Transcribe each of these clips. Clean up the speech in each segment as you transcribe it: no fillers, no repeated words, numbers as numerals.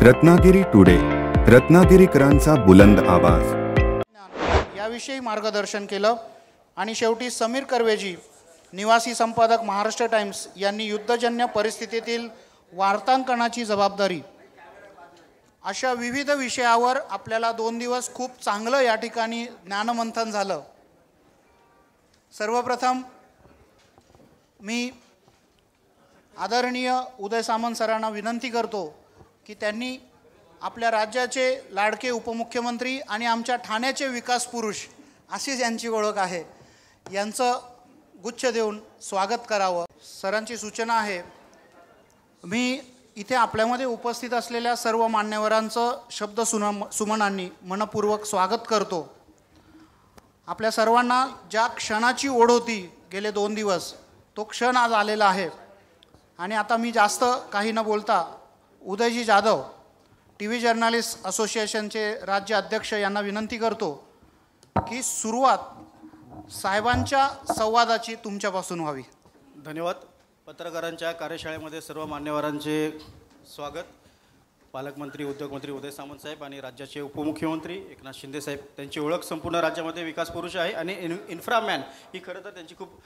Ratnagiri today, रत्नागिरीकरांचा बुलंद आवाज याविषयी मार्गदर्शन केलं। आणि शेवटी समीर कर्वेजी, निवासी संपादक, महाराष्ट्र टाइम्स यांनी युद्धजन्य परिस्थितीतील वार्तांकनाची जबाबदारी, अशा विविध विषयावर आपल्याला 2 दिवस खूप चांगलं या ठिकाणी ज्ञानमंथन झालं। सर्वप्रथम मी आदरणीय उदय सामंत सरांना विनंती करतो की त्यांनी आपल्या राज्याचे लाडके उपमुख्यमंत्री आणि आमच्या ठाण्याचे विकास पुरुष अशीच यांची ओळख आहे, यांचं गुच्छ देऊन स्वागत करावं। सरांची सूचना आहे, मी इथे आपल्यामध्ये उपस्थित असलेल्या सर्व मान्यवरांचं शब्द सुमनांनी मनपूर्वक स्वागत करतो। आपल्या सर्वांना ज्या क्षणाची ओढ होती गेले 2 दिवस, तो क्षण आज आलेला आहे। आणि आता मी जास्त काही न बोलता उदयजी जाधव, टीव्ही जर्नलिस्ट असोसिएशनचे राज्य अध्यक्ष, यांना विनंती करतो की सुरुवात साहेबांच्या संवादाची तुमच्यापासून व्हावी। धन्यवाद। पत्रकारांच्या कार्यशाळेमध्ये सर्व मान्यवरांचे स्वागत। पालकमंत्री, उद्योगमंत्री उदय सामंत साहेब आणि राज्याचे उपमुख्यमंत्री एकनाथ शिंदे साहेब, त्यांची ओळख संपूर्ण राज्यामध्ये विकास पुरुष आहे आणि इन्फ्रामॅन ही खरं तर त्यांची खूप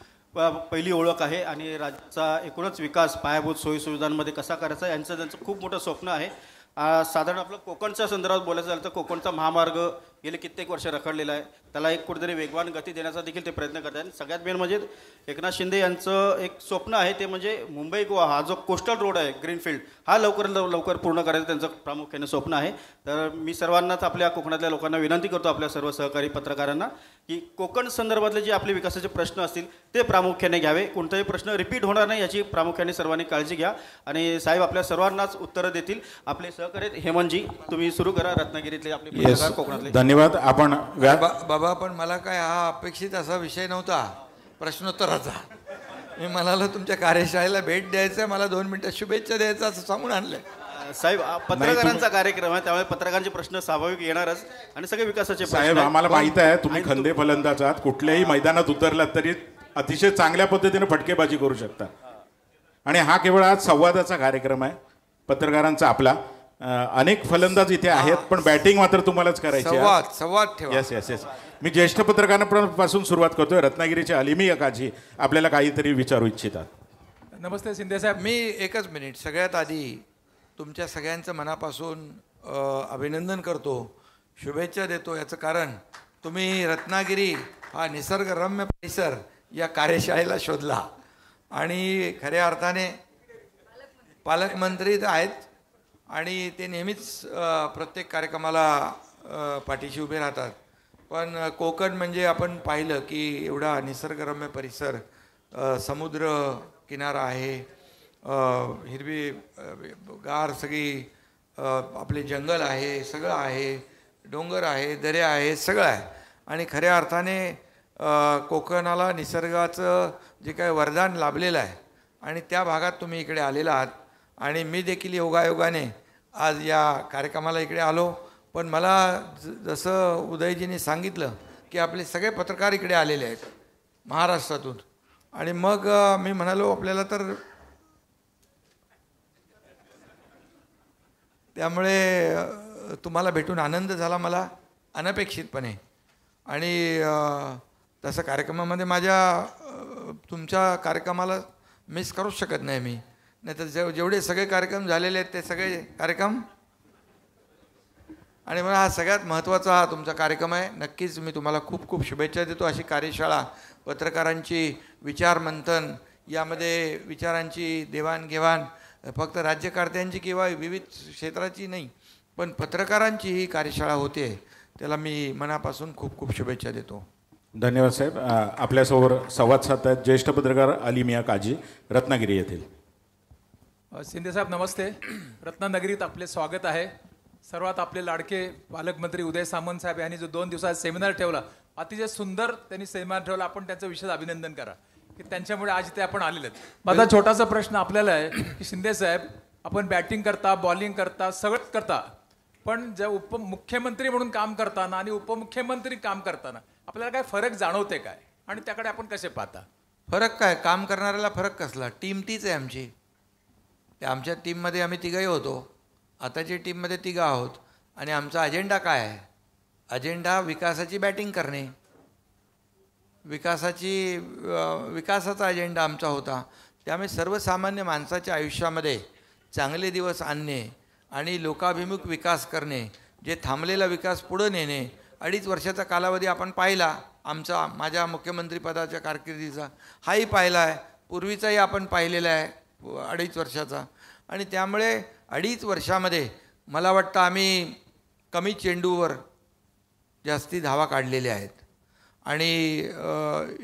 पहिली ओळख आहे। आणि राज्याचा एकूणच विकास पायाभूत सोयीसुविधांमध्ये कसा करायचा यांचं त्यांचं खूप मोठं स्वप्न आहे। साधारण आपलं कोकणच्या संदर्भात बोलायचं झालं तर कोकणचा महामार्ग गेले कित्येक वर्ष रखडलेला आहे, त्याला एक कुठेतरी वेगवान गती देण्याचा देखील ते प्रयत्न करत आहेत। सगळ्यात मेन म्हणजे एकनाथ शिंदे यांचं एक स्वप्न आहे, ते म्हणजे मुंबई गोवा हा जो कोस्टल रोड आहे ग्रीनफील्ड, हा लवकर पूर्ण करायचं त्यांचं प्रामुख्याने स्वप्न आहे। तर मी सर्वांनाच आपल्या कोकणातल्या लोकांना विनंती करतो, आपल्या सर्व सहकारी पत्रकारांना, की कोकण संदर्भातले जे आपले विकासाचे प्रश्न असतील ते प्रामुख्याने घ्यावे, कोणताही प्रश्न रिपीट होणार नाही याची प्रामुख्याने सर्वांनी काळजी घ्या। आणि साहेब आपल्या सर्वांनाच उत्तरं देतील। आपले सहकारी हेमंतजी, तुम्ही सुरू करा, रत्नागिरीतले आपले पत्रकार कोकणातले। धन्यवाद। आपण बाबा, पण मला काय हा अपेक्षित असा विषय नव्हता प्रश्नोत्तराचा। मी म्हणालो तुमच्या कार्यशाळेला भेट द्यायचं, मला 2 मिनिटं शुभेच्छा द्यायचं असं सांगून आणलंय। साहेब पत्रकारांचा कार्यक्रम आहे, त्यामुळे पत्रकारांचे प्रश्न स्वाभाविक येणारच आणि सगळे विकासाचे साहेब आम्हाला माहित आहे तुम्ही खंदे फलंदाज आहात, कुठल्याही मैदानात उतरलात तरी अतिशय चांगल्या पद्धतीने फटकेबाजी करू शकता। आणि हा केवळ आज संवादाचा कार्यक्रम आहे पत्रकारांचा आपला। अनेक फलंदाज इथे आहेत, पण बॅटिंग मात्र तुम्हालाच करायची आहे। संवाद ठेवा। येस। मी ज्येष्ठ पत्रकारांपासून सुरुवात करतोय। रत्नागिरीचे अलिमी अकाजी आपल्याला काहीतरी विचारू इच्छितात। नमस्ते शिंदे साहेब। मी एकच मिनिट, सगळ्यात आधी तुमच्या सगळ्यांचं मनापासून अभिनंदन करतो, शुभेच्छा देतो। याचं कारण तुम्ही रत्नागिरी हा निसर्गरम्य परिसर या कार्यशाळेला शोधला आणि खऱ्या अर्थाने पालकमंत्री तर आहेत आणि ते नेहमीच प्रत्येक कार्यक्रमाला पाठीशी उभे राहतात। पण कोकण म्हणजे आपण पाहिलं की एवढा निसर्गरम्य परिसर, समुद्र किनारा आहे, हिरवी गार सगळी आपले जंगल आहे, सगळं आहे, डोंगर आहे, दऱ्या आहे, सगळं आहे। आणि खऱ्या अर्थाने कोकणाला निसर्गाचं जे काय वरदान लाभलेलं आहे आणि त्या भागात तुम्ही इकडे आलेला आहात। आणि मी देखील योगायोगाने आज या कार्यक्रमाला इकडे आलो, पण मला जसं उदयजींनी सांगितलं की आपले सगळे पत्रकार इकडे आलेले आहेत महाराष्ट्रातून, आणि मग मी म्हणालो आपल्याला तर त्यामुळे तुम्हाला भेटून आनंद झाला मला अनपेक्षितपणे। आणि तसं कार्यक्रमामध्ये तुमच्या कार्यक्रमाला मिस करूच शकत नाही मी, नाही तर जेवढे सगळे कार्यक्रम झालेले आहेत ते सगळे कार्यक्रम, आणि मला हा सगळ्यात महत्त्वाचा हा तुमचा कार्यक्रम आहे। नक्कीच मी तुम्हाला खूप खूप शुभेच्छा देतो। अशी कार्यशाळा, पत्रकारांची विचारमंथन, यामध्ये विचारांची देवाणघेवाण फक्त राज्यकर्त्यांची किंवा विविध क्षेत्राची नाही, पण पत्रकारांची ही कार्यशाळा होते, त्याला मी मनापासून खूप खूप शुभेच्छा देतो। धन्यवाद साहेब। आपल्यासमोर संवाद साधतात ज्येष्ठ पत्रकार अलिमिया काजी, रत्नागिरी येथील। शिंदे साहेब नमस्ते। रत्नागिरीत आपले स्वागत आहे। सर्वात आपले लाडके पालकमंत्री उदय सामंत साहेब यांनी जो 2 दिवसाचा सेमिनार ठेवला, अतिशय सुंदर त्यांनी सेमिनार ठेवला, आपण त्यांचं विशेष अभिनंदन करा की त्यांच्यामुळे आज इथे आपण आलेले आहेत। माझा छोटासा प्रश्न आपल्याला आहे की शिंदे साहेब, आपण बॅटिंग करता, बॉलिंग करता, सगळंच करता, पण ज्या उपमुख्यमंत्री म्हणून काम करताना आणि उपमुख्यमंत्री काम करताना आपल्याला काय फरक जाणवते काय, आणि त्याकडे आपण कसे पाहता? फरक काय, काम करणाऱ्याला फरक कसला? टीम तीच आहे आमची। त्या आमच्या टीममध्ये आम्ही तिघही होतो, आताच्या टीममध्ये 3 आहोत आणि आमचा अजेंडा काय आहे? अजेंडा विकासाची बॅटिंग करणे, विकासाचा अजेंडा आमचा होता. त्यामुळे सर्वसामान्य माणसाच्या आयुष्यामध्ये चांगले दिवस आणणे आणि लोकाभिमुख विकास करणे, जे थांबलेला विकास पुढं नेणे. 2.5 वर्षाचा कालावधी आपण पाहिला माझ्या मुख्यमंत्रीपदाच्या कारकिर्दीचा, हाही पाहिला आहे, पूर्वीचाही आपण पाहिलेला आहे 2.5 वर्षाचा. आणि त्यामुळे 2.5 वर्षामध्ये मला वाटतं आम्ही कमी चेंडूवर जास्ती धावा काढलेल्या आहेत. आणि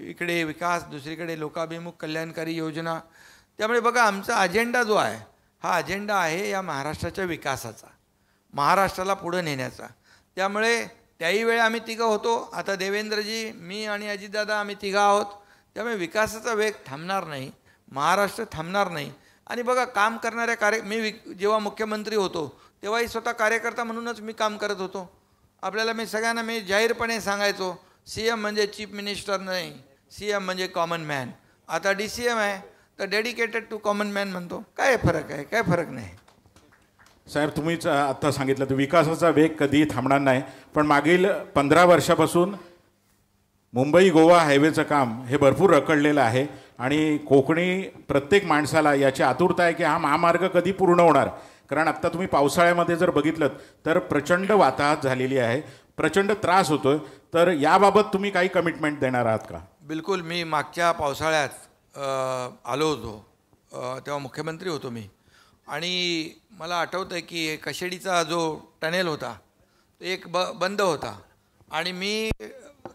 इकडे विकास, दुसरीकडे लोकाभिमुख कल्याणकारी योजना. त्यामुळे बघा, आमचा अजेंडा जो आहे हा अजेंडा आहे या महाराष्ट्राच्या विकासाचा, महाराष्ट्राला पुढं नेण्याचा. त्यामुळे त्याही वेळी आम्ही 3 होतो. आता देवेंद्रजी, मी आणि अजितदादा आम्ही 3 आहोत. त्यामुळे विकासाचा वेग थांबणार नाही, महाराष्ट्र थांबणार नाही. आणि बघा, काम करणाऱ्या मी जेव्हा मुख्यमंत्री होतो तेव्हाही स्वतः कार्यकर्ता म्हणूनच मी काम करत होतो. मी सगळ्यांना जाहीरपणे सांगायचो, CM म्हणजे चीफ मिनिस्टर नाही, CM म्हणजे कॉमन मॅन. आता DCM आहे तर डेडिकेटेड टू कॉमन मॅन म्हणतो. काय फरक आहे? काय फरक नाही. साहेब, तुम्हीच आत्ता सांगितलं तर विकासाचा वेग कधीही थांबणार नाही. पण मागील 15 वर्षापासून मुंबई गोवा हायवेचं काम हे भरपूर रखडलेलं आहे आणि कोकणी प्रत्येक माणसाला याची आतुरता आहे की हा महामार्ग कधी पूर्ण होणार. कारण आत्ता तुम्ही पावसाळ्यामध्ये जर बघितलं तर प्रचंड वाताहत झालेली आहे, प्रचंड त्रास होतोय. तर याबाबत तुम्ही काही कमिटमेंट देणार आहात का? बिलकुल. मी मागच्या पावसाळ्यात आलो होतो, तेव्हा मुख्यमंत्री होतो मी. आणि मला आठवतं आहे की कशेडीचा जो टनेल होता तो एक बंद होता. आणि मी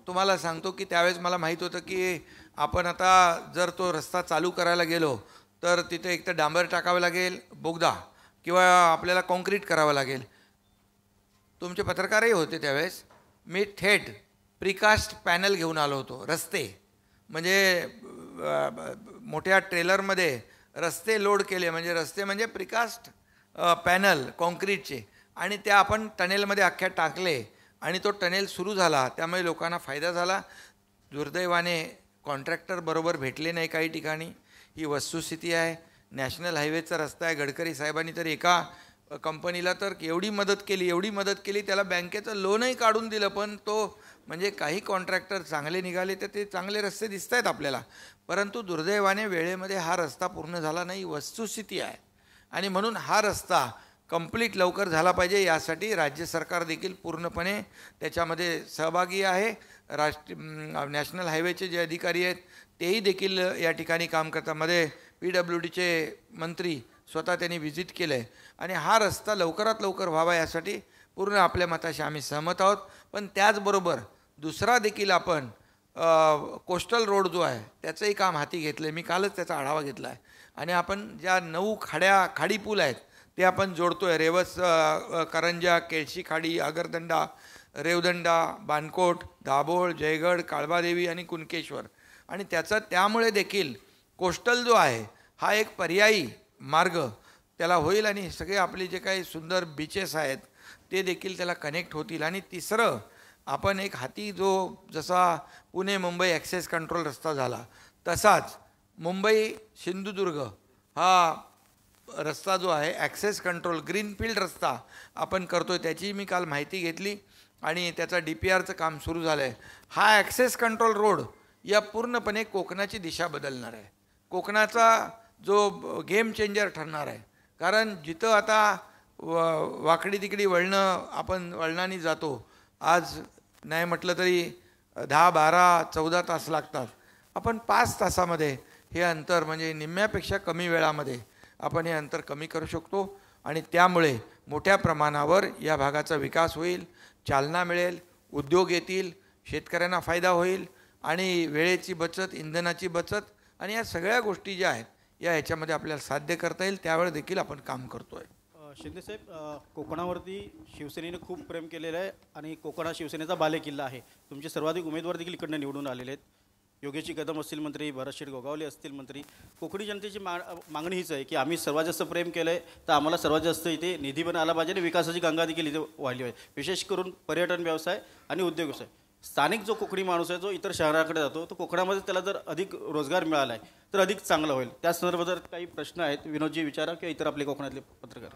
तुम्हाला सांगतो की त्यावेळेस मला माहीत होतं की आपण आता जर तो रस्ता चालू करायला गेलो तर तिथे एकतर डांबर टाकावं लागेल, बोगदा, किंवा आपल्याला कॉन्क्रीट करावं लागेल. तुमचे पत्रकारही होते त्यावेळेस. मी थेट प्रिकास्ट पॅनल घेऊन आलो होतो. रस्ते म्हणजे मोठ्या ट्रेलरमध्ये रस्ते लोड केले, रस्ते म्हणजे प्रिकास्ट पॅनल कॉन्क्रीटचे, आणि त्या आपण टनेलमध्ये अख्ख्या टाकले आणि तो टनेल सुरू झाला. त्यामुळे लोकांना फायदा झाला. दुर्दैवाने कॉन्ट्रॅक्टर बरोबर भेटले नाही काही ठिकाणी, ही वस्तुस्थिती आहे. नॅशनल हायवेचा रस्ता आहे. गडकरी साहेबांनी तर एका कंपनीला तर एवढी मदत केली, त्याला बँकेचं लोनही काढून दिलं. पण तो काही कॉन्ट्रॅक्टर चांगले निघाले तर ते चांगले रस्ते दिसत आहेत आपल्याला. परंतु दुर्दैवाने वेळेमध्ये हा रस्ता पूर्ण झाला नाही, वस्तुस्थिती आहे. आणि म्हणून हा रस्ता कंप्लीट लवकर झाला पाहिजे, यासाठी राज्य सरकार देखील पूर्णपणे त्याच्यामध्ये सहभागी आहे. नॅशनल हायवेचे जे अधिकारी आहेत तेही देखील या ठिकाणी काम करतात. PWDचे मंत्री स्वतः त्यांनी व्हिजिट केलं आहे. आणि हा रस्ता लवकरात लवकर व्हावा यासाठी पूर्ण आपल्या मताशी आम्ही सहमत आहोत. पण त्याचबरोबर दुसरा देखील आपण कोस्टल रोड जो आहे त्याचंही काम हाती घेतलं आहे. मी कालच त्याचा आढावा घेतला आहे. आणि आपण ज्या 9 खाडी पूल आहेत ते आपण जोडतो आहे. रेवस, करंजा, केळशी खाडी, आगरदंडा, रेवदंडा, बानकोट, दाभोळ, जयगड, काळबादेवी आणि कुणकेश्वर. आणि त्यामुळे देखील कोस्टल जो आहे हा एक पर्यायी मार्ग त्याला होईल आणि सगळे आपले जे काही सुंदर बीचेस आहेत ते देखील त्याला कनेक्ट होतील. आणि तिसरं, आपण एक हाती जसा पुणे मुंबई ॲक्सेस कंट्रोल रस्ता झाला तसाच मुंबई सिंधुदुर्ग हा रस्ता जो आहे ॲक्सेस कंट्रोल ग्रीनफील्ड रस्ता आपण करतो आहे. त्याची मी काल माहिती घेतली आणि त्याचा DPRचं काम सुरू झालं आहे. हा ॲक्सेस कंट्रोल रोड या पूर्णपणे कोकणाची दिशा बदलणार आहे. कोकणाचा जो गेम चेंजर ठरणार आहे. कारण जिथं आता वाकडी तिकडी वळणं आपण वळणाने जातो, आज नाही म्हटलं तरी 10, 12, 14 तास लागतात. आपण 5 तासामध्ये हे अंतर निम्म्यापेक्षा कमी वेळामध्ये आपण हे अंतर कमी करू शकतो. आणि त्यामुळे मोठ्या प्रमाणावर या भागाचा विकास होईल, चालना मिळेल, उद्योग येतील, शेतकऱ्यांना फायदा होईल आणि वेळेची बचत, इंधनाची बचत आणि या सगळ्या गोष्टी ज्या आहेत ह्याच्यामध्ये आपल्याला साध्य करता येईल. त्यावेळेस देखील आपण काम करतो आहे. शिंदेसाहेब, कोकणावरती शिवसेनेने खूप प्रेम केलेलं आहे आणि कोकण हा शिवसेनेचा बालेकिल्ला आहे. तुमचे सर्वाधिक उमेदवार देखील इकडनं निवडून आलेले आहेत. योगेश कदम असतील मंत्री, भरतशेठ गोगावले असतील मंत्री. कोकणी जनतेची मागणी हीच आहे की आम्ही सर्वात जास्त प्रेम केलं आहे तर आम्हाला सर्वात जास्त इथे निधी पण आला पाहिजे आणि विकासाची गंगा देखील इथे वाहिली पाहिजे. विशेष करून पर्यटन व्यवसाय आणि उद्योग व्यवसाय. स्थानिक जो कोकणी माणूस आहे जो इतर शहराकडे जातो तो कोकणामध्ये त्याला जर अधिक रोजगार मिळाला आहे तर अधिक चांगलं होईल. त्या संदर्भात काही प्रश्न आहेत, विनोदजी विचारा किंवा इतर आपले कोकणातले पत्रकार.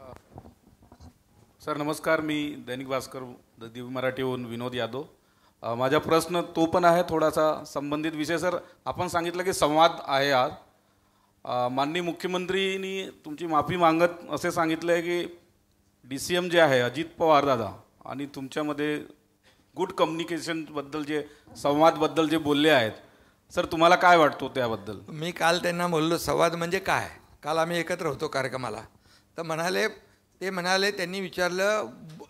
सर नमस्कार, मी दैनिक भास्कर दिव्य मराठीहून विनोद यादव. माझा प्रश्न तो पण आहे थोडासा संबंधित विषय. सर आपण सांगितलं की संवाद आहे आज. माननीय मुख्यमंत्रींनी तुमची माफी मागत असे सांगितलं आहे की DCM जे आहे अजित पवार दादा आणि तुमच्यामध्ये गुड कम्युनिकेशनबद्दल जे संवादबद्दल जे बोलले आहेत, सर तुम्हाला काय वाटतो त्याबद्दल? मी काल त्यांना बोललो संवाद म्हणजे काय. काल आम्ही एकत्र होतो कार्यक्रमाला, तर ते म्हणाले त्यांनी विचारलं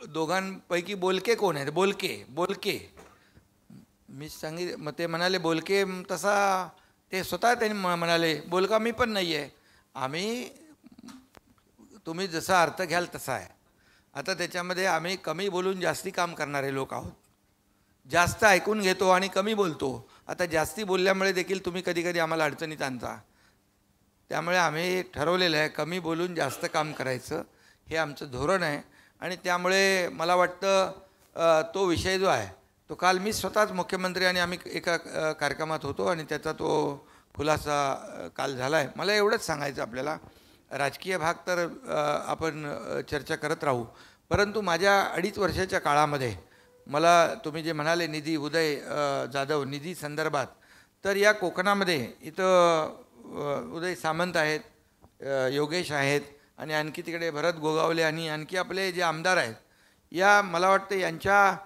दोघांपैकी बोलके कोण आहेत. बोलके मी मग ते म्हणाले बोलके तसा ते स्वतः त्यांनी म्हणाले बोलका मी पण नाही आहे. तुम्ही जसा अर्थ घ्याल तसा आहे. आता त्याच्यामध्ये आम्ही कमी बोलून जास्ती काम करणारे लोक आहोत. जास्त ऐकून घेतो आणि कमी बोलतो. आता जास्ती बोलल्यामुळे देखील तुम्ही कधी कधी आम्हाला अडचणीत आणता. त्यामुळे आम्ही ठरवलेलं आहे कमी बोलून जास्त काम करायचं, हे आमचं धोरण आहे. आणि त्यामुळे मला वाटतं तो विषय जो आहे तो काल मी स्वतःच मुख्यमंत्री आणि आम्ही एका कार्यक्रमात होतो आणि त्याचा तो खुलासा काल झाला आहे. मला एवढंच सांगायचं आपल्याला, राजकीय भाग तर आपण चर्चा करत राहू, परंतु माझ्या 2.5 वर्षाच्या काळामध्ये मला तुम्ही जे म्हणाले निधी उदय जाधव निधी संदर्भात, तर या कोकणामध्ये इथं उदय सामंत आहेत, योगेश आहेत आणि आणखी तिकडे भरत गोगावले आणि आणखी आपले जे आमदार आहेत, या मला वाटतं यांच्या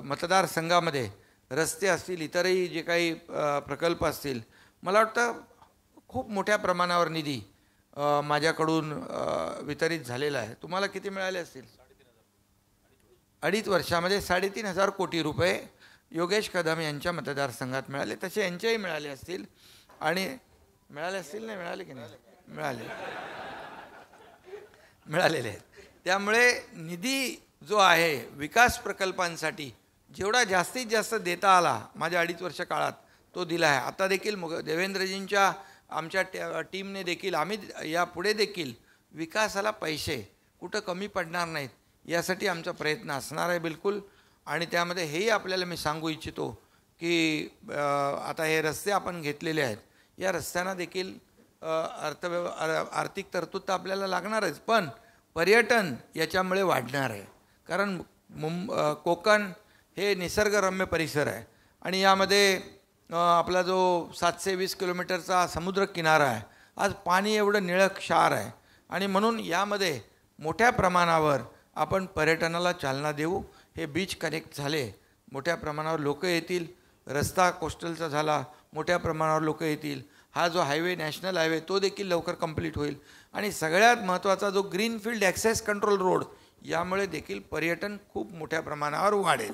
मतदारसंघामध्ये रस्ते असतील इतरही जे काही प्रकल्प असतील, मला वाटतं खूप मोठ्या प्रमाणावर निधी माझ्याकडून वितरित झालेला आहे. तुम्हाला किती मिळाले असतील? 2.5 वर्षामध्ये 3,500 कोटी रुपये योगेश कदम यांच्या मतदारसंघात मिळाले. तसे यांच्याही मिळाले असतील. आणि मिळाले असतील नाही मिळाले की नाही मिळालेले आहेत. त्यामुळे निधी जो आहे विकास प्रकल्पांसाठी जेवढा जास्तीत जास्त देता आला माझ्या 2.5 वर्ष काळात तो दिला आहे. आता देखील देवेंद्रजींच्या आमच्या टीमने देखील आम्ही यापुढे देखील विकासाला पैसे कुठं कमी पडणार नाहीत यासाठी आमचा प्रयत्न असणार आहे बिलकुल. आणि त्यामध्ये हेही आपल्याला मी सांगू इच्छितो की आता हे रस्ते आपण घेतलेले आहेत, या रस्त्यांना देखील आर्थिक तरतूद तर आपल्याला लागणारच, पण पर्यटन याच्यामुळे वाढणार आहे. कारण कोकण हे निसर्गरम्य परिसर आहे आणि यामध्ये आपला जो 720 किलोमीटरचा समुद्र किनारा आहे, आज पाणी एवढं निळक्षार आहे आणि म्हणून यामध्ये मोठ्या प्रमाणावर आपण पर्यटनाला चालना देऊ. हे बीच कनेक्ट झाले, मोठ्या प्रमाणावर लोक येतील. रस्ता कोस्टलचा झाला, मोठ्या प्रमाणावर लोक येतील. हा जो हायवे नॅशनल हायवे तो देखील लवकर कंप्लीट होईल. आणि सगळ्यात महत्त्वाचा जो ग्रीनफील्ड ॲक्सेस कंट्रोल रोड, यामुळे देखील पर्यटन खूप मोठ्या प्रमाणावर वाढेल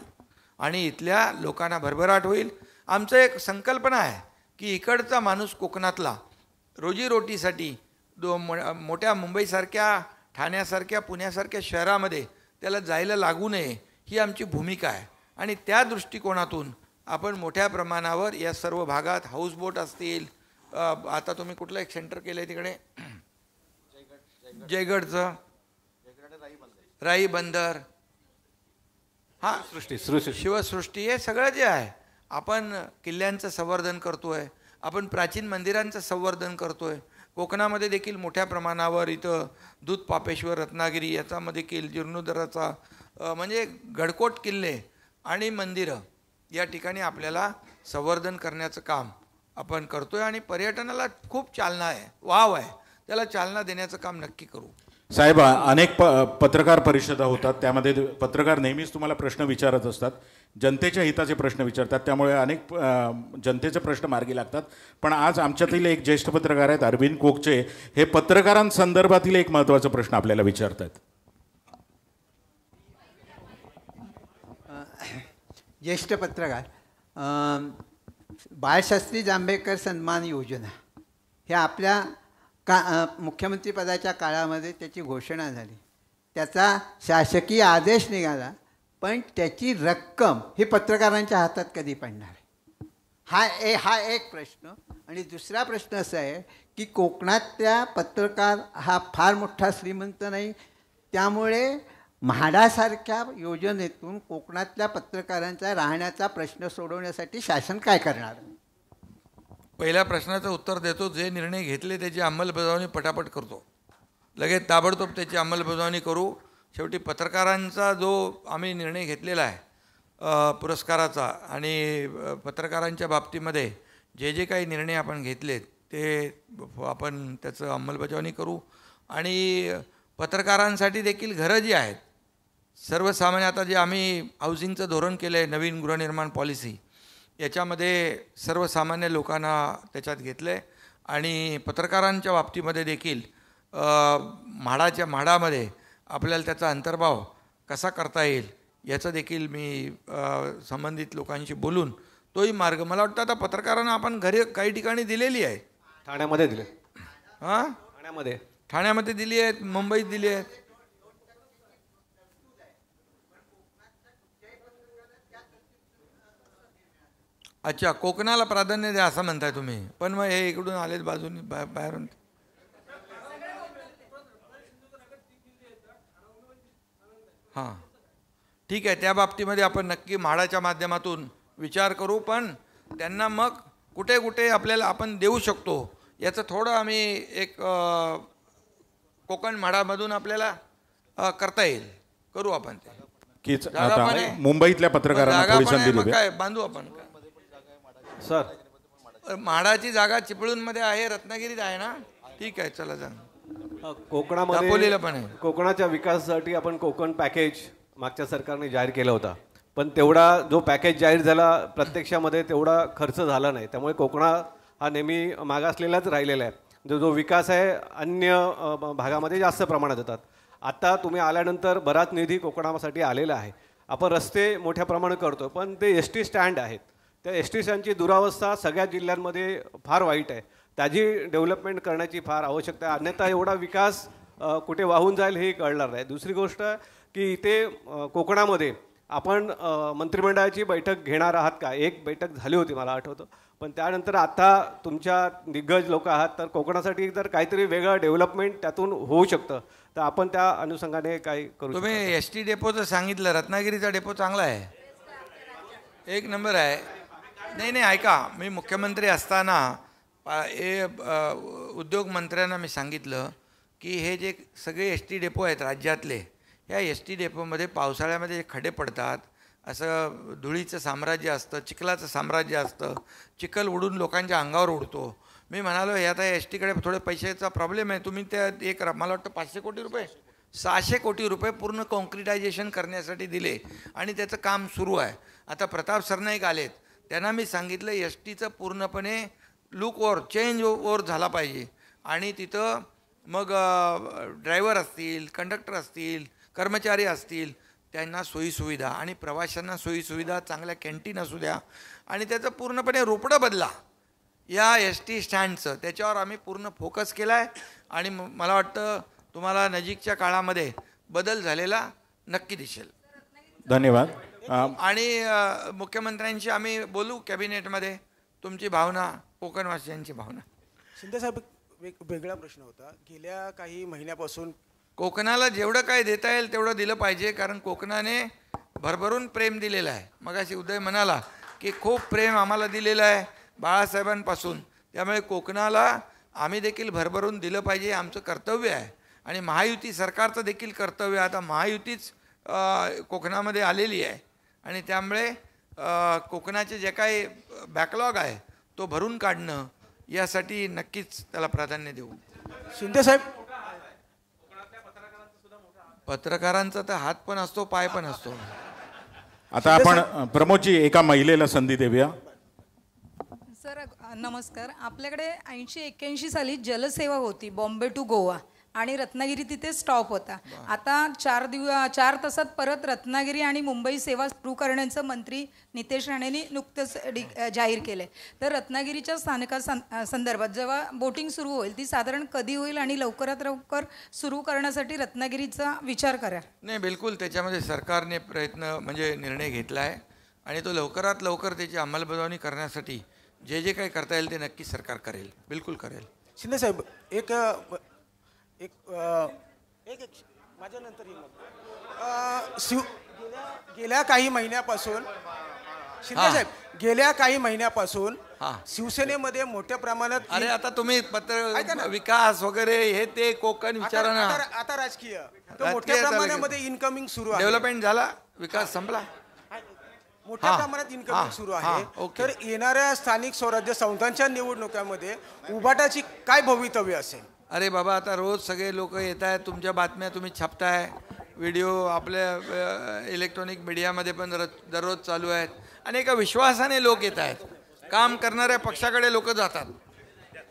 आणि इथल्या लोकांना भरभराट होईल. आमचं एक संकल्पना आहे की इकडचा माणूस कोकणातला रोजीरोटीसाठी मोठ्या मुंबईसारख्या, ठाण्यासारख्या, पुण्यासारख्या शहरामध्ये त्याला जायला लागू नये, ही आमची भूमिका आहे. आणि त्या दृष्टिकोनातून आपण मोठ्या प्रमाणावर या सर्व भागात हाऊसबोट असतील. आता तुम्ही कुठलं एक सेंटर केलं आहे तिकडे जयगडचं, राई बंदर, हां शिवसृष्टी, हे सगळं जे आहे आपण किल्ल्यांचं संवर्धन करतो आहे, आपण प्राचीन मंदिरांचं संवर्धन करतो आहे. कोकणामध्ये देखील मोठ्या प्रमाणावर इथं दूध पापेश्वर, रत्नागिरी याच्यामध्ये देखील जीर्णोद्धाराचा म्हणजे गडकोट किल्ले आणि मंदिरं या ठिकाणी आपल्याला संवर्धन करण्याचं काम आपण करतो आहे. आणि पर्यटनाला खूप चालना आहे, वाव आहे, त्याला चालना देण्याचं काम नक्की करू. साहेब, अनेक पत्रकार परिषदा होतात, त्यामध्ये पत्रकार नेहमीच तुम्हाला प्रश्न विचारत असतात, जनतेच्या हिताचे प्रश्न विचारतात, त्यामुळे अनेक जनतेचे प्रश्न मार्गी लागतात. पण आज आमच्यातील एक ज्येष्ठ पत्रकार आहेत अरविंद कोकचे, हे पत्रकारांसंदर्भातील एक महत्त्वाचा प्रश्न आपल्याला विचारतात. ज्येष्ठ पत्रकार, बाळशास्त्री जांभेकर सन्मान योजना हे आपल्या मुख्यमंत्रीपदाच्या काळामध्ये त्याची घोषणा झाली, त्याचा शासकीय आदेश निघाला, पण त्याची रक्कम ही पत्रकारांच्या हातात कधी पडणार आहे, हा एक प्रश्न. आणि दुसरा प्रश्न असा आहे की कोकणातल्या पत्रकार हा फार मोठा श्रीमंत नाही, त्यामुळे म्हाडासारख्या योजनेतून कोकणातल्या पत्रकारांचा राहण्याचा प्रश्न सोडवण्यासाठी शासन काय करणार? पहिल्या प्रश्नाचं उत्तर देतो. जे निर्णय घेतले त्याची अंमलबजावणी पटापट करतो, लगेच ताबडतोब त्याची अंमलबजावणी करू. शेवटी पत्रकारांचा जो आम्ही निर्णय घेतलेला आहे पुरस्काराचा, आणि पत्रकारांच्या बाबतीमध्ये जे काही निर्णय आपण घेतलेत ते आपण त्याचं अंमलबजावणी करू. आणि पत्रकारांसाठी देखील घरं जी आहेत सर्वसामान्य, आता जे आम्ही हाऊसिंगचं धोरण केलं आहे, नवीन गृहनिर्माण पॉलिसी, याच्यामध्ये सर्वसामान्य लोकांना त्याच्यात घेतलं आहे. आणि पत्रकारांच्या बाबतीमध्ये देखील म्हाडामध्ये आपल्याला त्याचा अंतर्भाव कसा करता येईल याचं देखील मी संबंधित लोकांशी बोलून तोही मार्ग, मला वाटतं आता पत्रकारांना आपण घरी काही ठिकाणी दिलेली आहे. ठाण्यामध्ये दिले. हां, ठाण्यामध्ये दिली आहेत, मुंबईत दिली आहेत. अच्छा, कोकणाला प्राधान्य द्या असं म्हणताय तुम्ही, पण मग हे इकडून आलेत बाजूने बाहेरून. हां, ठीक आहे, त्या बाबतीमध्ये आपण नक्की म्हाडाच्या माध्यमातून विचार करू, पण त्यांना मग कुठे कुठे आपल्याला आपण देऊ शकतो याचं थोडं आम्ही एक कोकण म्हाडामधून आपल्याला करता येईल, करू आपण ते. कीच आता मुंबईतल्या पत्रकारांना थोडी संधी देऊया. काय बांधू आपण सर? म्हाडाची जागा चिपळूणमध्ये आहे, रत्नागिरीत आहे ना? ठीक आहे, चला जा. कोकणामध्ये पण आहे. कोकणाच्या विकासासाठी आपण कोकण पॅकेज मागच्या सरकारने जाहीर केला होता, पण तेवढा जो पॅकेज जाहीर झाला प्रत्यक्षामध्ये तेवढा खर्च झाला नाही. त्यामुळे कोकणा हा नेहमी मागासलेलाच राहिलेला आहे. जो विकास आहे अन्य भागामध्ये जास्त प्रमाणात येतात. आता तुम्ही आल्यानंतर बराच निधी कोकणासाठी आलेला आहे. आपण रस्ते मोठ्या प्रमाणात करतो, पण ते एस.टी. स्टँड आहेत, त्या एस.टी. स्टँडची दुरावस्था सगळ्या जिल्ह्यांमध्ये फार वाईट आहे. त्याची डेव्हलपमेंट करण्याची फार आवश्यकता आहे, अन्यथा एवढा विकास कुठे वाहून जाईल हे कळणार नाही. दुसरी गोष्ट की इथे कोकणामध्ये आपण मंत्रिमंडळाची बैठक घेणार आहात का? एक बैठक झाली होती मला आठवतं, पण त्यानंतर आता तुमच्या दिग्गज लोक आहात, तर कोकणासाठी जर काहीतरी वेगळं डेव्हलपमेंट त्यातून होऊ शकतं तर आपण त्या अनुषंगाने काय करू? तुम्ही एस.टी. डेपोचं सांगितलं, रत्नागिरीचा डेपो चांगला आहे, एक नंबर आहे. नाही ऐका, मी मुख्यमंत्री असताना उद्योग मंत्र्यांना मी सांगितलं की हे जे सगळे एस.टी. डेपो आहेत राज्यातले, या एस.टी. डेपोमध्ये पावसाळ्यामध्ये जे खड्डे पडतात, असं धुळीचं साम्राज्य असतं, चिखलाचं साम्राज्य असतं, चिखल उडून लोकांच्या अंगावर उडतो. मी म्हणालो हे आता एस.टीकडे थोडे पैशाचा प्रॉब्लेम आहे, तुम्ही त्या एक मला वाटतं 500 कोटी रुपये 600 कोटी रुपये पूर्ण कॉन्क्रिटायझेशन करण्यासाठी दिले आणि त्याचं काम सुरू आहे. आता प्रताप सरनाईक आलेत, त्यांना मी सांगितलं एस.टीचं पूर्णपणे लुक ओव्हर चेंज ओव्हर झाला पाहिजे आणि तिथं मग ड्रायव्हर असतील, कंडक्टर असतील, कर्मचारी असतील, त्यांना सोयीसुविधा आणि प्रवाशांना सोयीसुविधा, चांगल्या कॅन्टीन असू द्या आणि त्याचं पूर्णपणे रोपडं बदला या एस.टी. स्टँडचं. त्याच्यावर आम्ही पूर्ण फोकस केला आहे आणि मला वाटतं तुम्हाला नजीकच्या काळामध्ये बदल झालेला नक्की दिसेल. धन्यवाद. आणि मुख्यमंत्र्यांशी आम्ही बोलू कॅबिनेटमध्ये, तुमची भावना, कोकणवासियांची भावना. शिंदेसाहेब, वेगळा प्रश्न होता. गेल्या काही महिन्यापासून कोकणाला जेवढं काय देता येईल तेवढं दिलं पाहिजे, कारण कोकणाने भरभरून प्रेम दिलेलं आहे. मगाशी उदय म्हणाला की खूप प्रेम आम्हाला दिलेलं आहे बाळासाहेबांपासून, त्यामुळे कोकणाला आम्ही देखील भरभरून दिलं पाहिजे, आमचं कर्तव्य आहे. आणि महायुती सरकारचं देखील कर्तव्य आहे. आता महायुतीच कोकणामध्ये आलेली आहे आणि त्यामुळे कोकणाचे जे काही बॅकलॉग आहे तो भरून काढणं यासाठी नक्कीच त्याला प्राधान्य देऊ. शिंदेसाहेब, पत्रकारांचा तर हात पण असतो, पाय पण असतो. आता आपण प्रमोदजी एका महिलेला संधी देऊया. सर नमस्कार. आपल्याकडे 80-81 साली जलसेवा होती बॉम्बे टू गोवा आणि रत्नागिरी तिथे स्टॉप होता. आता 4 तासात परत रत्नागिरी आणि मुंबई सेवा सुरू करण्याचं मंत्री नितेश राणेंनी नुकतंच जाहीर केलं आहे. तर रत्नागिरीच्या स्थानकासंदर्भात जेव्हा बोटिंग सुरू होईल ती साधारण कधी होईल आणि लवकरात लवकर सुरू करण्यासाठी रत्नागिरीचा विचार करा. नाही, बिलकुल त्याच्यामध्ये सरकारने म्हणजे निर्णय घेतला आहे आणि तो लवकरात लवकर त्याची अंमलबजावणी करण्यासाठी जे काही करता येईल ते नक्की सरकार करेल, बिलकुल करेल. शिंदेसाहेब, एक माझ्यानंतर गेल्या काही महिन्यापासून शिंदेसाहेब गेल्या काही महिन्यापासून शिवसेनेमध्ये मोठ्या प्रमाणात अरे आता तुम्ही विकास वगैरे हे ते कोकण विचारा ना. आता राजकीय मोठ्या प्रमाणामध्ये इन्कमिंग सुरू आहे. डेव्हलपमेंट झाला, विकास संपला, मोठ्या प्रमाणात इन्कमिंग सुरू आहे. तर येणाऱ्या स्थानिक स्वराज्य संस्थांच्या निवडणुकांमध्ये उभाटाची काय भवितव्य असेल? अरे बाबा, आता रोज सगळे लोक येत आहेत, तुमच्या बातम्या तुम्ही छापताय, व्हिडिओ आपल्या इलेक्ट्रॉनिक मीडियामध्ये पण दररोज चालू आहेत आणि एका विश्वासाने लोक येत आहेत. काम करणाऱ्या पक्षाकडे लोक जातात,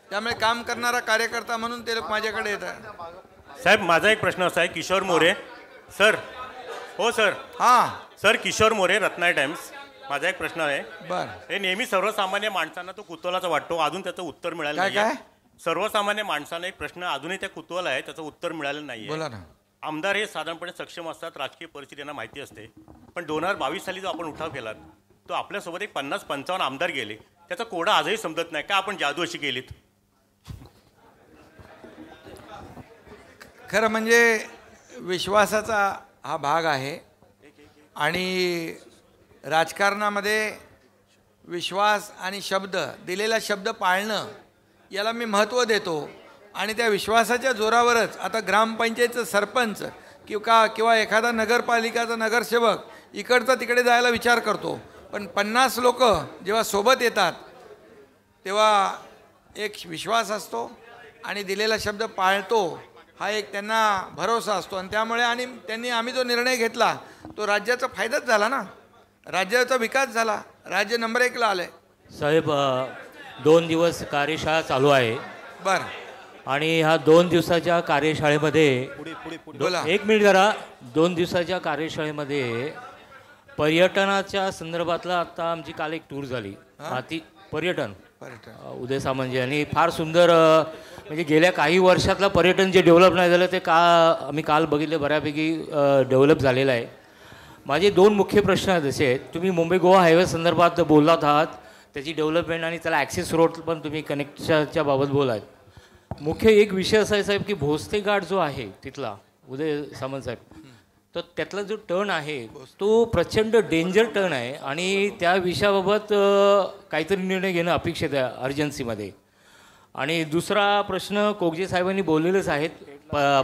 त्यामुळे काम करणारा कार्यकर्ता म्हणून ते लोक माझ्याकडे येतात. साहेब, माझा एक प्रश्न असा आहे. किशोर मोरे सर. हो sir. Sir, Kishore More, Ratnagiri Times. माझा एक प्रश्न आहे. हे नेहमी सर्वसामान्य माणसांना तो कुतूहलाचा वाटतो, अजून त्याचं उत्तर मिळालं नाही. सर्वसामान्य माणसांना एक प्रश्न अजूनही त्या कुतूहल आहे, त्याचं उत्तर मिळालं नाही. बोला ना. आमदार हे साधारणपणे सक्षम असतात, राजकीय परिस्थिती यांना माहिती असते, पण 2022 साली जो आपण उठाव केला तो आपल्यासोबत एक 50-55 आमदार गेले, त्याचा कोडा आजही समजत नाही का आपण जादू अशी केलीत? खरं म्हणजे विश्वासाचा हा भाग आहे आणि राजकारणामध्ये विश्वास आणि शब्द, दिलेला शब्द पाळणं याला मी महत्त्व देतो आणि त्या विश्वासाच्या जोरावरच आता ग्रामपंचायतचं सरपंच किंवा एखादा नगरपालिकाचा नगरसेवक इकडचा तिकडे जायला विचार करतो, पण 50 लोक जेव्हा सोबत येतात तेव्हा एक विश्वास असतो आणि दिलेला शब्द पाळतो हा एक त्यांना भरोसा असतो आणि त्यामुळे आम्ही जो निर्णय घेतला तो राज्याचा फायदाच झाला ना, राज्याचा विकास झाला, राज्य नंबर 1 ला आलंय. साहेब, 2 दिवस कार्यशाळा चालू आहे. आणि ह्या 2 दिवसाच्या कार्यशाळेमध्ये एक मिनिट जरा 2 दिवसाच्या कार्यशाळेमध्ये पर्यटनाच्या संदर्भातला आता आमची काल एक टूर झाली. पर्यटन उदय सामंत आणि फार सुंदर, म्हणजे गेल्या काही वर्षातलं पर्यटन जे डेव्हलप नाही झालं ते आम्ही काल बघितलं, बऱ्यापैकी डेव्हलप झालेलं आहे. माझे 2 मुख्य प्रश्न आहेत असे आहेत. तुम्ही मुंबई गोवा हायवे संदर्भात बोललात आहात, त्याची डेव्हलपमेंट आणि त्याला ॲक्सेस रोड पण तुम्ही कनेक्शनच्या बाबत बोलात. मुख्य एक विषय असा आहे साहेब की भोसले घाट जो आहे तिथला उदय सामंत साहेब, तर त्यातला जो टर्न आहे तो प्रचंड डेंजर टर्न आहे आणि त्या विषयाबाबत काहीतरी निर्णय घेणं अपेक्षित आहे अर्जन्सीमध्ये. आणि दुसरा प्रश्न कोगजे साहेबांनी बोललेलेच आहेत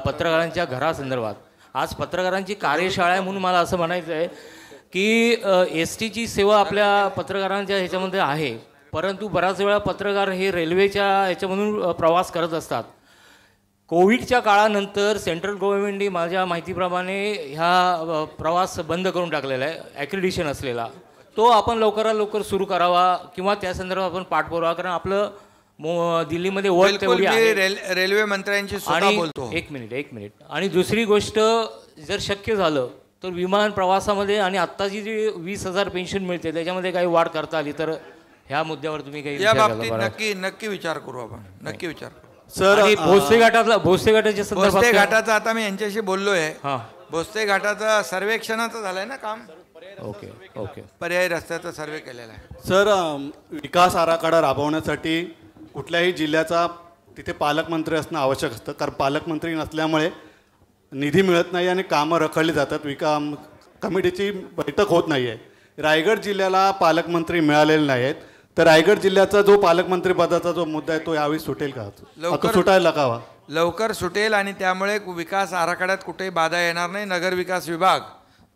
पत्रकारांच्या घरासंदर्भात. आज पत्रकारांची कार्यशाळा आहे म्हणून मला असं म्हणायचं आहे की एस टीची सेवा आपल्या पत्रकारांच्या ह्याच्यामध्ये आहे, परंतु बराच वेळा पत्रकार हे रेल्वेच्या ह्याच्यामधून प्रवास करत असतात. कोविडच्या काळानंतर सेंट्रल गव्हर्नमेंटने माझ्या माहितीप्रमाणे ह्या प्रवास बंद करून टाकलेला आहे, ॲक्रिडिशन असलेला. तो आपण लवकरात लवकर सुरू करावा किंवा त्या संदर्भात आपण पाठपुरावा, कारण आपलं दिल्लीमध्ये वर्क तेवढी आहे. रेल्वे मंत्र्यांशी सुद्धा बोलतो. एक मिनिट. आणि दुसरी गोष्ट, जर शक्य झालं तर विमान प्रवासामध्ये आणि आत्ताची जी 20,000 पेन्शन मिळते त्याच्यामध्ये काही वाढ करता आली तर ह्या मुद्द्यावर तुम्ही काही या बाबतीत नक्की विचार करू आपण, नक्की विचार करू. सर, भोसले घाटाच्या संदर्भात, भोसले घाटाचं आता मी यांच्याशी बोललोय. भोसले घाटाचं सर्वेक्षणाचं झालंय ना काम. ओके. पर्यायी रस्त्याचा सर्वे केलेला आहे. सर, विकास आराखडा राबवण्यासाठी कुठल्याही जिल्ह्याचा तिथे पालकमंत्री असणं आवश्यक असतं, कारण पालकमंत्री नसल्यामुळे निधी मिळत नाही आणि कामं रखडली जातात, कमिटीची बैठक होत नाही आहे. रायगड जिल्ह्याला पालकमंत्री मिळालेले नाहीत, तर रायगड जिल्ह्याचा जो पालकमंत्री पदाचा जो मुद्दा आहे तो यावेळी सुटेल का? लवकर सुटायला हवा. लवकर सुटेल आणि त्यामुळे विकास आराखड्यात कुठेही बाधा येणार नाही. नगर विकास विभाग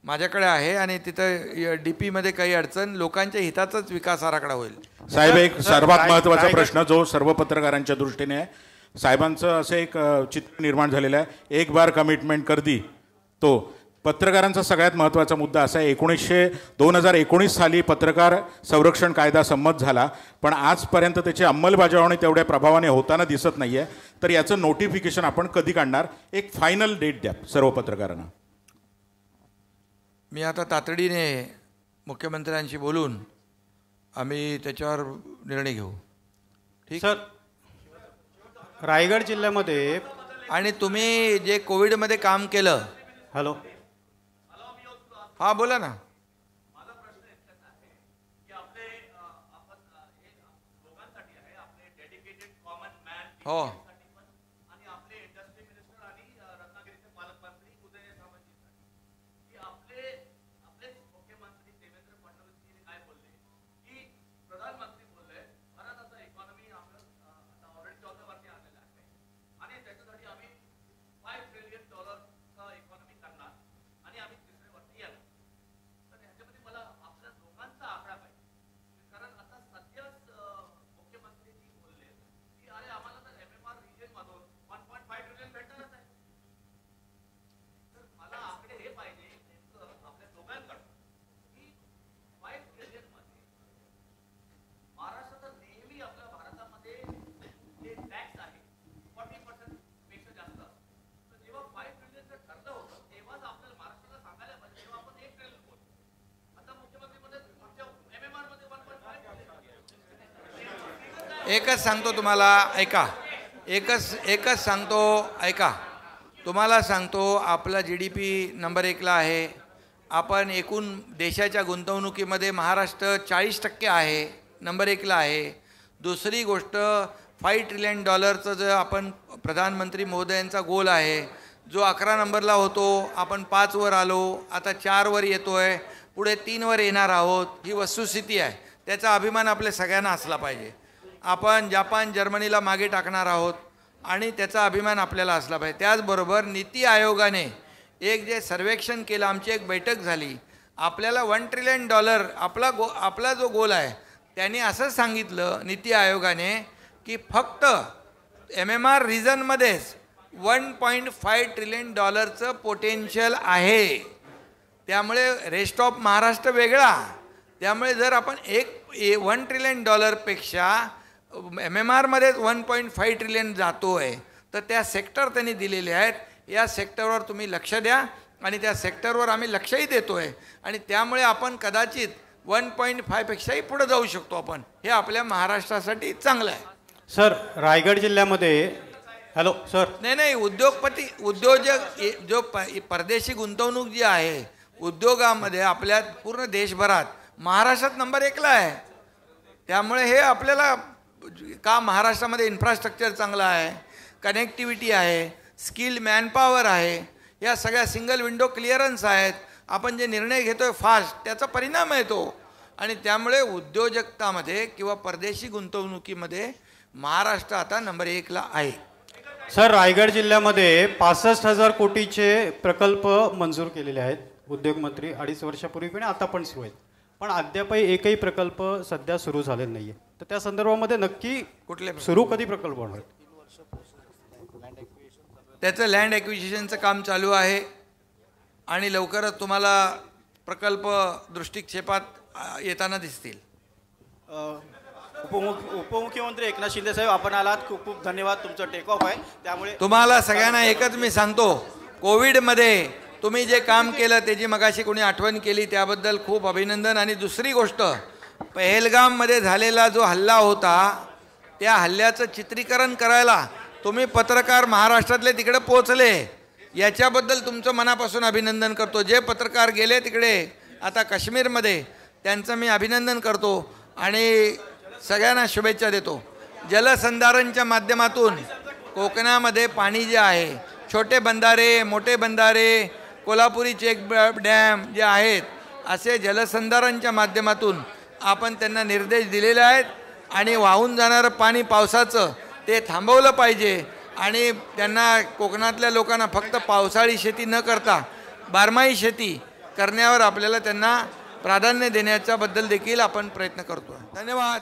माझ्याकडे आहे आणि तिथं DP मध्ये काही अडचण, लोकांच्या हिताचाच विकास आराखडा होईल. साहेब, एक सर्वात महत्त्वाचा प्रश्न जो सर्व पत्रकारांच्या दृष्टीने आहे, साहेबांचं असं एक चित्र निर्माण झालेलं आहे, एक बार कमिटमेंट कर दी. तो पत्रकारांचा सगळ्यात महत्त्वाचा मुद्दा असा आहे, 2019 साली पत्रकार संरक्षण कायदा संमत झाला, पण आजपर्यंत त्याची अंमलबजावणी तेवढ्या प्रभावाने होताना दिसत नाही आहे. तर याचं नोटिफिकेशन आपण कधी काढणार? एक फायनल डेट द्या सर्व पत्रकारांना. मी आता तातडीने मुख्यमंत्र्यांशी बोलून आम्ही त्याच्यावर निर्णय घेऊ. ठीक सर, रायगड जिल्ह्यामध्ये आणि तुम्ही जे कोविडमध्ये काम केलं. हॅलो, हां बोला ना. हो, एकच सांगतो तुम्हाला, ऐका, एकच सांगतो, ऐका. तुम्हाला सांगतो, आपला GDP नंबर 1ला आहे. आपण एकूण देशाच्या गुंतवणुकीमध्ये महाराष्ट्र 40% आहे, नंबर 1ला आहे. दुसरी गोष्ट, $5 ट्रिलियन जो आपण प्रधानमंत्री महोदयांचा गोल आहे, जो 11 नंबरला होतो, आपण 5 वर आलो, आता 4 वर येतोय, पुढे 3 वर येणार आहोत. ही वस्तुस्थिती आहे. त्याचा अभिमान आपल्या सगळ्यांना असला पाहिजे. आपण जपान, जर्मनीला मागे टाकणार आहोत आणि त्याचा अभिमान आपल्याला असला पाहिजे. त्याचबरोबर नीती आयोगाने एक जे सर्वेक्षण केलं, आमची एक बैठक झाली, आपल्याला $1 ट्रिलियन आपला जो गोल आहे, त्यांनी असं सांगितलं नीती आयोगाने की फक्त MMR रिजनमध्येच $1.5 ट्रिलियन पोटेन्शियल आहे. त्यामुळे रेस्ट ऑफ महाराष्ट्र वेगळा. त्यामुळे जर आपण $1 ट्रिलियन पेक्षा MMRमध्येच $1.5 ट्रिलियन जातोय, तर त्या सेक्टर त्यांनी दिलेले आहेत. या सेक्टरवर तुम्ही लक्ष द्या आणि त्या सेक्टरवर आम्ही लक्षही देतोय आणि त्यामुळे आपण कदाचित 1.5 पेक्षाही पुढे जाऊ शकतो आपण. हे आपल्या महाराष्ट्रासाठी चांगलं आहे. सर, रायगड जिल्ह्यामध्ये हॅलो सर. नाही, उद्योजक जो परदेशी गुंतवणूक जी आहे उद्योगामध्ये आपल्या पूर्ण देशभरात महाराष्ट्रात नंबर 1ला आहे. त्यामुळे हे आपल्याला का महाराष्ट्रामध्ये इन्फ्रास्ट्रक्चर चांगलं आहे, कनेक्टिव्हिटी आहे, स्किल्ड मॅनपॉवर आहे, या सगळ्या सिंगल विंडो क्लिअरन्स आहेत. आपण जे निर्णय घेतोय फास्ट, त्याचा परिणाम आहे तो. आणि त्यामुळे उद्योजकतामध्ये किंवा परदेशी गुंतवणुकीमध्ये महाराष्ट्र आता नंबर 1ला आहे. सर, रायगड जिल्ह्यामध्ये 65,000 कोटीचे प्रकल्प मंजूर केलेले आहेत. उद्योगमंत्री 2.5 वर्षापूर्वी पण आता पण सुरू आहेत, पण अद्यापही एकही प्रकल्प सध्या सुरू झालेला नाही आहे. तर त्या संदर्भामध्ये नक्की कुठले सुरू कधी प्रकल्प होणार? त्याचं लँड ॲक्विजिशनचं काम चालू आहे आणि लवकरच तुम्हाला प्रकल्प दृष्टिक्षेपात येताना दिसतील. उपमुख्यमंत्री एकनाथ शिंदे साहेब, आपण आलात, खूप खूप धन्यवाद. तुमचं टेक ऑफ आहे. त्यामुळे तुम्हाला सगळ्यांना एकच मी सांगतो, कोविडमध्ये तुम्ही जे काम केलं त्याची मगाशी कोणी आठवण केली, त्याबद्दल खूप अभिनंदन. आणि दुसरी गोष्ट, पहलगाममध्ये झालेला जो हल्ला होता, त्या हल्ल्याचं चित्रीकरण करायला तुम्ही पत्रकार महाराष्ट्रातले तिकडे पोहोचले, याच्याबद्दल तुमचं मनापासून अभिनंदन करतो. जे पत्रकार गेले तिकडे आता काश्मीरमध्ये, त्यांचं मी अभिनंदन करतो आणि सगळ्यांना शुभेच्छा देतो. जलसंधारणच्या माध्यमातून कोकणामध्ये पाणी जे आहे, छोटे बंधारे, मोठे बंधारे, कोल्हापुरी चेक डॅम जे आहेत, असे जलसंधारणच्या माध्यमातून आपण त्यांना निर्देश दिलेले आहेत आणि वाहून जाणारं पाणी पावसाचं ते थांबवलं पाहिजे. आणि त्यांना, कोकणातल्या लोकांना फक्त पावसाळी शेती न करता बारमाही शेती करण्यावर आपल्याला त्यांना प्राधान्य देण्याच्याबद्दल देखील आपण प्रयत्न करतो. धन्यवाद.